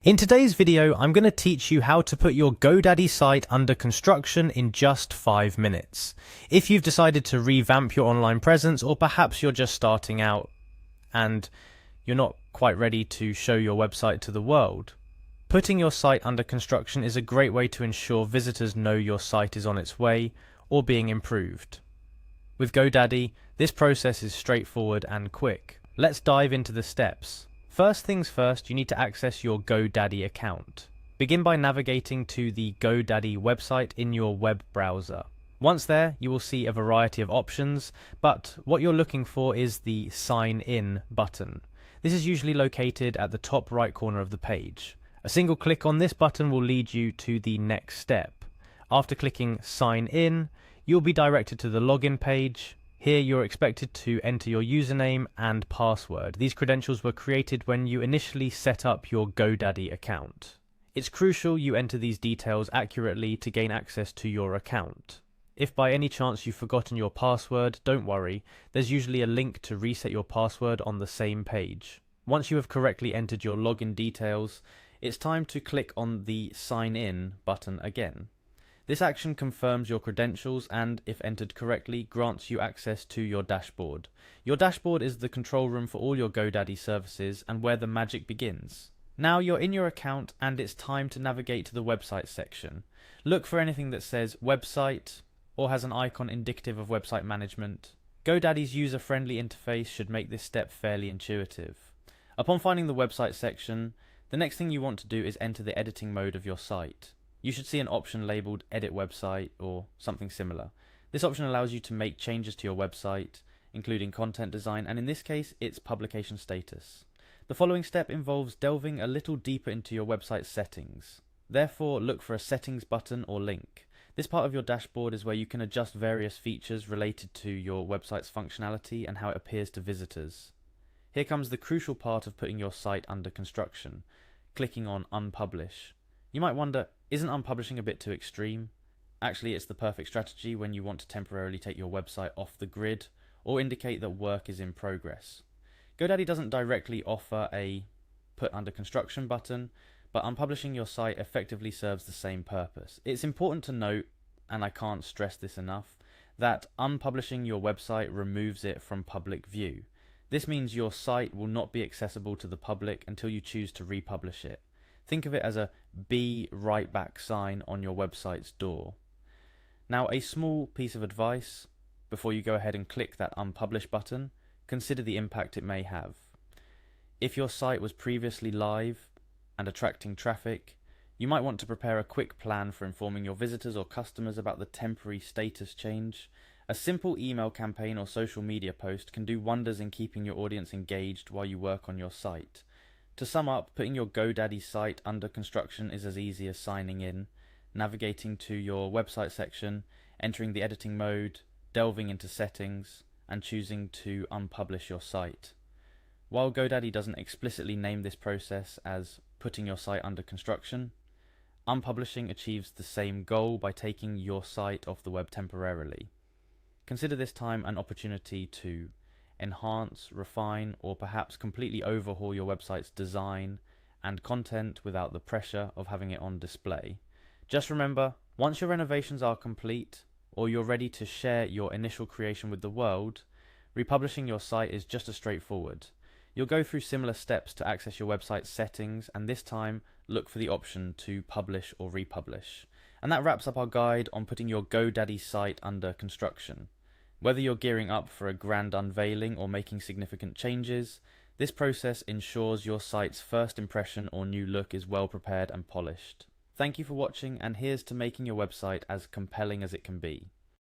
In today's video, I'm going to teach you how to put your GoDaddy site under construction in just 5 minutes. If you've decided to revamp your online presence, or perhaps you're just starting out and you're not quite ready to show your website to the world, putting your site under construction is a great way to ensure visitors know your site is on its way or being improved. With GoDaddy, this process is straightforward and quick. Let's dive into the steps. First things first, you need to access your GoDaddy account. Begin by navigating to the GoDaddy website in your web browser. Once there, you will see a variety of options, but what you're looking for is the Sign In button. This is usually located at the top right corner of the page. A single click on this button will lead you to the next step. After clicking Sign In, you'll be directed to the login page. Here you're expected to enter your username and password. These credentials were created when you initially set up your GoDaddy account. It's crucial you enter these details accurately to gain access to your account. If by any chance you've forgotten your password, don't worry, there's usually a link to reset your password on the same page. Once you have correctly entered your login details, it's time to click on the Sign In button again. This action confirms your credentials and, if entered correctly, grants you access to your dashboard. Your dashboard is the control room for all your GoDaddy services and where the magic begins. Now you're in your account and it's time to navigate to the website section. Look for anything that says website or has an icon indicative of website management. GoDaddy's user-friendly interface should make this step fairly intuitive. Upon finding the website section, the next thing you want to do is enter the editing mode of your site. You should see an option labeled Edit Website or something similar. This option allows you to make changes to your website, including content design, and in this case, its publication status. The following step involves delving a little deeper into your website settings. Therefore, look for a Settings button or link. This part of your dashboard is where you can adjust various features related to your website's functionality and how it appears to visitors. Here comes the crucial part of putting your site under construction, clicking on Unpublish. You might wonder, isn't unpublishing a bit too extreme? Actually, it's the perfect strategy when you want to temporarily take your website off the grid or indicate that work is in progress. GoDaddy doesn't directly offer a Put Under Construction button, but unpublishing your site effectively serves the same purpose. It's important to note, and I can't stress this enough, that unpublishing your website removes it from public view. This means your site will not be accessible to the public until you choose to republish it. Think of it as a "Be Right Back" sign on your website's door. Now, a small piece of advice before you go ahead and click that Unpublish button: consider the impact it may have. If your site was previously live and attracting traffic, you might want to prepare a quick plan for informing your visitors or customers about the temporary status change. A simple email campaign or social media post can do wonders in keeping your audience engaged while you work on your site. To sum up, putting your GoDaddy site under construction is as easy as signing in, navigating to your website section, entering the editing mode, delving into settings, and choosing to unpublish your site. While GoDaddy doesn't explicitly name this process as putting your site under construction, unpublishing achieves the same goal by taking your site off the web temporarily. Consider this time an opportunity to enhance, refine, or perhaps completely overhaul your website's design and content without the pressure of having it on display. Just remember, once your renovations are complete, or you're ready to share your initial creation with the world, republishing your site is just as straightforward. You'll go through similar steps to access your website's settings, and this time look for the option to publish or republish. And that wraps up our guide on putting your GoDaddy site under construction. Whether you're gearing up for a grand unveiling or making significant changes, this process ensures your site's first impression or new look is well prepared and polished. Thank you for watching, and here's to making your website as compelling as it can be.